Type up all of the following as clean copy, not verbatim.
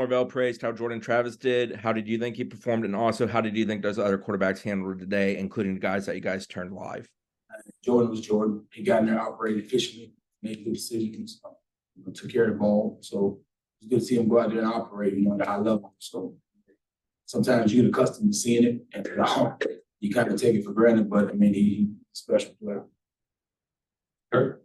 Norvell praised how Jordan Travis did. How did you think he performed? And also, how did you think those other quarterbacks handled it today, including the guys that you guys turned live? Jordan was Jordan. He got in there, operated efficiently, made good decisions, took care of the ball. So it's good to see him go out there and operate, at a high level. So sometimes you get accustomed to seeing it, and you kind of take it for granted. But he's a special player. Sure.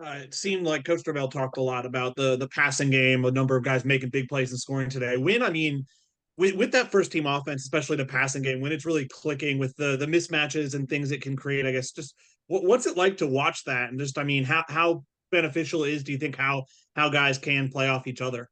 It seemed like Coach Norvell talked a lot about the passing game, a number of guys making big plays and scoring today. With that first team offense, especially the passing game, when it's really clicking with the mismatches and things it can create, I guess, just what's it like to watch that? And just, how beneficial do you think how guys can play off each other?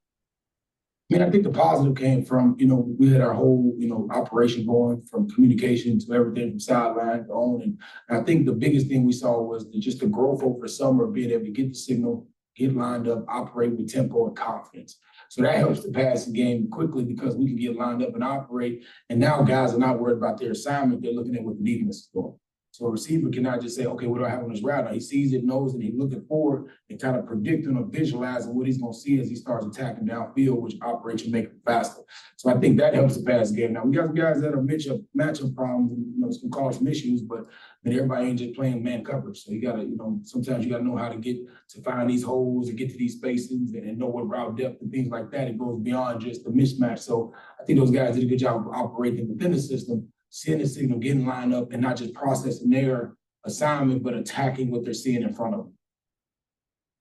I think the positive came from, we had our whole, operation going from communication to everything from sideline to on. And I think the biggest thing we saw was just the growth over the summer of being able to get the signal, get lined up, operate with tempo and confidence. So that helps the passing game quickly because we can get lined up and operate. And now guys are not worried about their assignment. They're looking at what the defense is doing. So a receiver cannot just say, okay, what do I have on this route? Now he sees it, knows it, he's looking forward and kind of predicting or visualizing what he's going to see as he starts attacking downfield, which operates and make it faster. So I think that helps the pass game. Now, we got guys that are matchup problems, it's going to cause some issues, but everybody ain't just playing man coverage. So you got to, sometimes you got to know how to find these holes and get to these spaces and know what route depth and things like that. It goes beyond just the mismatch. So I think those guys did a good job of operating within the system, seeing the signal, getting lined up, and not just processing their assignment, but attacking what they're seeing in front of them.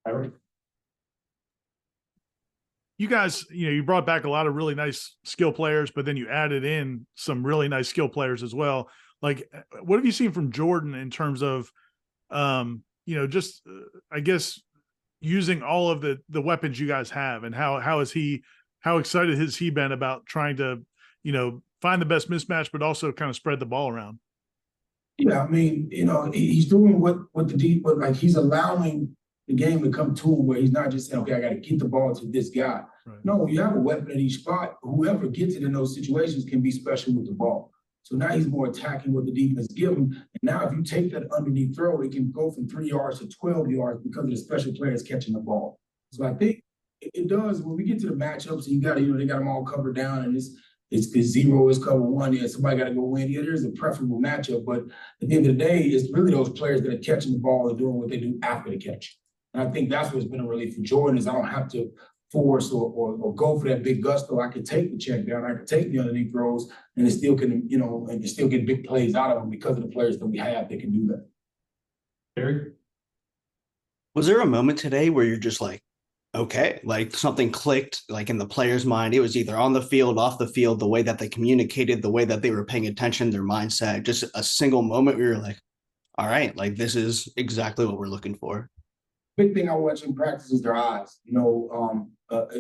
All right. You guys, you brought back a lot of really nice skill players, but then you added in some really nice skill players as well. Like, what have you seen from Jordan in terms of, I guess, using all of the weapons you guys have, and how excited has he been about trying to, find the best mismatch, but also kind of spread the ball around? Yeah, he's doing but he's allowing the game to come to him where he's not just saying, okay, I got to get the ball to this guy. Right. No, you have a weapon at each spot. Whoever gets it in those situations can be special with the ball. So now he's more attacking what the defense give him. And now if you take that underneath throw, it can go from 3 yards to 12 yards because of the special players catching the ball. So I think it does, when we get to the matchups, and they got them all covered down, and it's 0 is cover 1. Yeah, somebody got to go win. Yeah, there's a preferable matchup, but at the end of the day, it's really those players that are catching the ball and doing what they do after the catch. And I think that's what's been a relief for Jordan is I don't have to force or go for that big gusto. I can take the check down, I can take the underneath throws, and it still can, and still get big plays out of them because of the players that we have that can do that. Eric? Was there a moment today where you're just like, okay, like something clicked, like in the player's mind? It was either on the field, off the field, the way that they communicated, the way that they were paying attention, their mindset, just a single moment where you're like, all right, like this is exactly what we're looking for. Big thing I watch in practice is their eyes.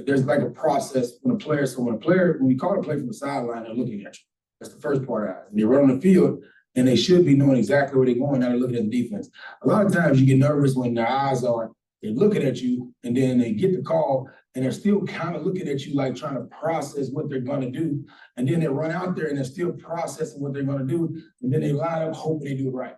There's like a process when we call a play from the sideline, they're looking at you. That's the first part of eyes. And they run on the field, and they should be knowing exactly where they're going. Now they're looking at the defense. A lot of times you get nervous when their eyes are, they're looking at you, and then they get the call, and they're still kind of looking at you like trying to process what they're going to do. And then they run out there, and they're still processing what they're going to do. And then they line up hoping they do it right.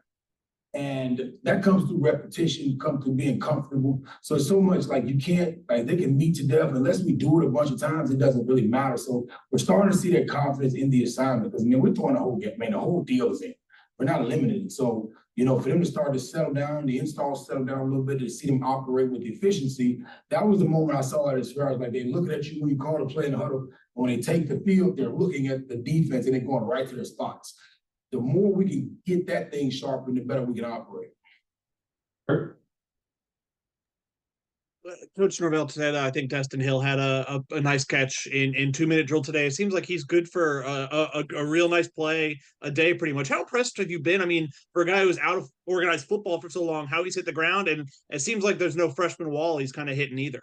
And that comes through repetition, comes through being comfortable. So it's so much like you can't, like they can meet to death. Unless we do it a bunch of times, it doesn't really matter. So we're starting to see that confidence in the assignment because, we're throwing the whole game. The whole deal is in. We're not eliminating. So, for them to start to settle down, the installs settle down a little bit, to see them operate with efficiency, that was the moment I saw it as far as like they're looking at you when you call the play in the huddle. When they take the field, they're looking at the defense and they're going right to their spots. The more we can get that thing sharpened, the better we can operate. Sure. Coach Norvell said, I think Dustin Hill had a nice catch in 2-minute drill today. It seems like he's good for a real nice play a day, pretty much. How impressed have you been? For a guy who's out of organized football for so long, how he's hit the ground, and it seems like there's no freshman wall he's kind of hitting either.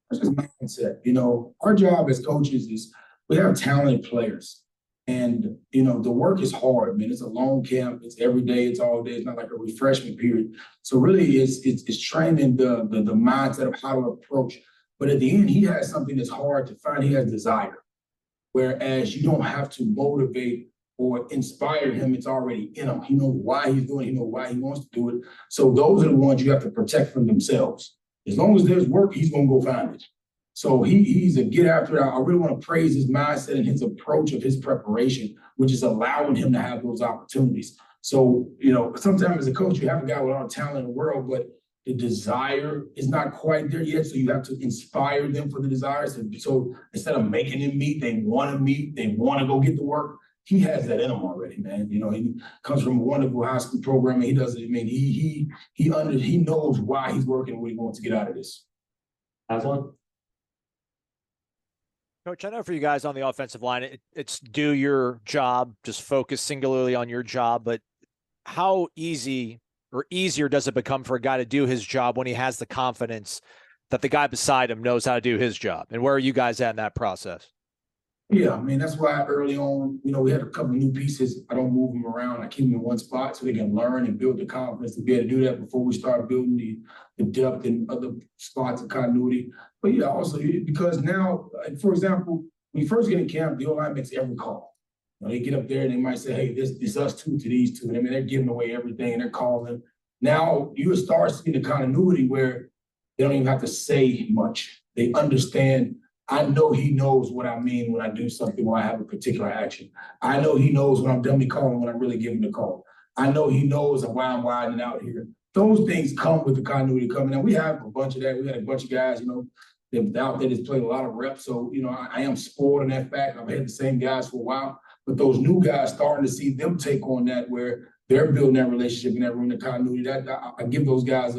That's just mindset. Our job as coaches is we have talented players. And, the work is hard, man. It's a long camp. It's every day. It's all day. It's not like a refreshment period. So really it's training the mindset of how to approach. But at the end, he has something that's hard to find. He has desire. Whereas you don't have to motivate or inspire him. It's already in him. He knows why he's doing it. He knows why he wants to do it. So those are the ones you have to protect from themselves. As long as there's work, he's going to go find it. So he's a get after it. I really want to praise his mindset and his approach of his preparation, which is allowing him to have those opportunities. So, sometimes as a coach, you have a guy with all the talent in the world, but the desire is not quite there yet. So you have to inspire them for the desires. So instead of making them meet, they want to meet, they want to go get to work. He has that in him already, man. He comes from a wonderful high school program, and he does it. I mean, he knows why he's working, what he wants to get out of this. Aslan? Coach, I know for you guys on the offensive line, it's do your job, just focus singularly on your job. But how easy or easier does it become for a guy to do his job when he has the confidence that the guy beside him knows how to do his job? And where are you guys at in that process? Yeah, I mean, that's why early on, we had a couple of new pieces. I don't move them around. I keep them in one spot so they can learn and build the confidence to be able to do that before we start building the depth and other spots of continuity. But yeah, also because now, for example, when you first get in camp, the O-line makes every call. They get up there and they might say, hey, this us two to these two. I mean, they're giving away everything and they're calling. Now you start seeing the continuity where they don't even have to say much. They understand. I know he knows what I mean when I do something, when I have a particular action. I know he knows when I'm dummy calling, when I'm really giving the call. I know he knows why I'm widening out here. Those things come with the continuity coming. And we have a bunch of that. We had a bunch of guys, that out there that's played a lot of reps. So, I am spoiled in that fact. I've had the same guys for a while. But those new guys starting to see them take on that where they're building that relationship in that room, the continuity. That I give those guys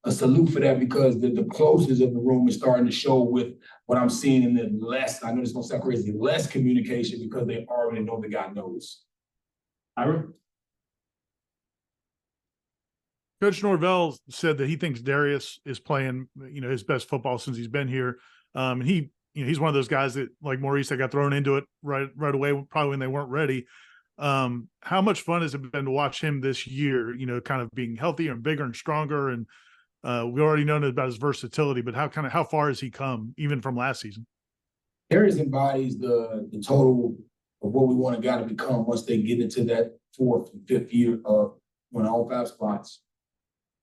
a salute for that because the closeness of the room is starting to show with what I'm seeing in the less, I know this is going to sound crazy, less communication because they already know the guy knows. Ira? Coach Norvell said that he thinks Darius is playing, his best football since he's been here. And he's one of those guys that, like Maurice, that got thrown into it right away, probably when they weren't ready. How much fun has it been to watch him this year, kind of being healthier and bigger and stronger? And we already know about his versatility, but how far has he come even from last season? Darius embodies the total of what we want a guy to become once they get into that 4th and 5th year of when all 5 spots,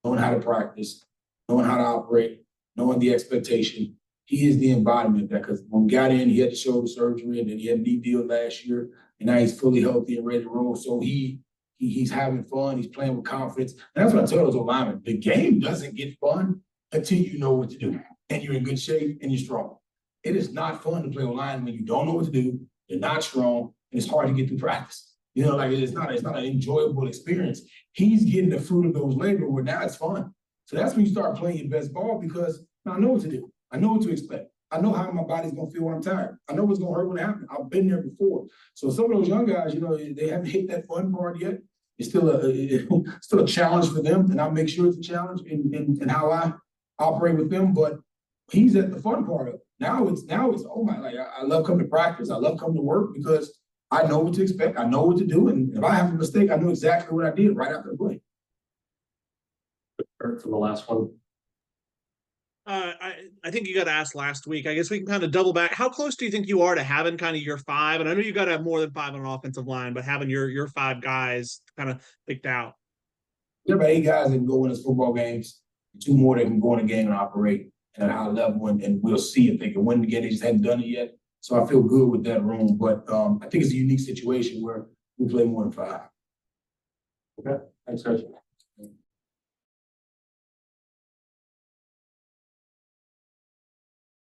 knowing how to practice, knowing how to operate, knowing the expectation. He is the embodiment of that because when we got in, he had the shoulder surgery and then he had a knee deal last year, and now he's fully healthy and ready to roll. So he's having fun. He's playing with confidence. And that's what I tell those linemen. The game doesn't get fun until you know what to do and you're in good shape and you're strong. It is not fun to play with line when you don't know what to do, you're not strong, and it's hard to get through practice. It's not an enjoyable experience. He's getting the fruit of those labor where now it's fun. So that's when you start playing your best ball because I know what to do. I know what to expect. I know how my body's going to feel when I'm tired. I know what's going to hurt when it happens. I've been there before. So some of those young guys, they haven't hit that fun part yet. It's still a challenge for them, and I'll make sure it's a challenge in how I operate with them. But he's at the fun part of it. Now it's oh my, I love coming to practice. I love coming to work because I know what to expect. I know what to do, and if I have a mistake, I know exactly what I did right after the play. For the last one. I think you got asked last week. I guess we can kind of double back. How close do you think you are to having kind of your 5? And I know you got to have more than 5 on an offensive line, but having your 5 guys kind of picked out. There are 8 guys that can go win us football games. 2 more that can go in a game and operate at a high level, and we'll see if they can win the game. They just haven't done it yet. So I feel good with that room. But I think it's a unique situation where we play more than 5. Okay. Thanks, Coach.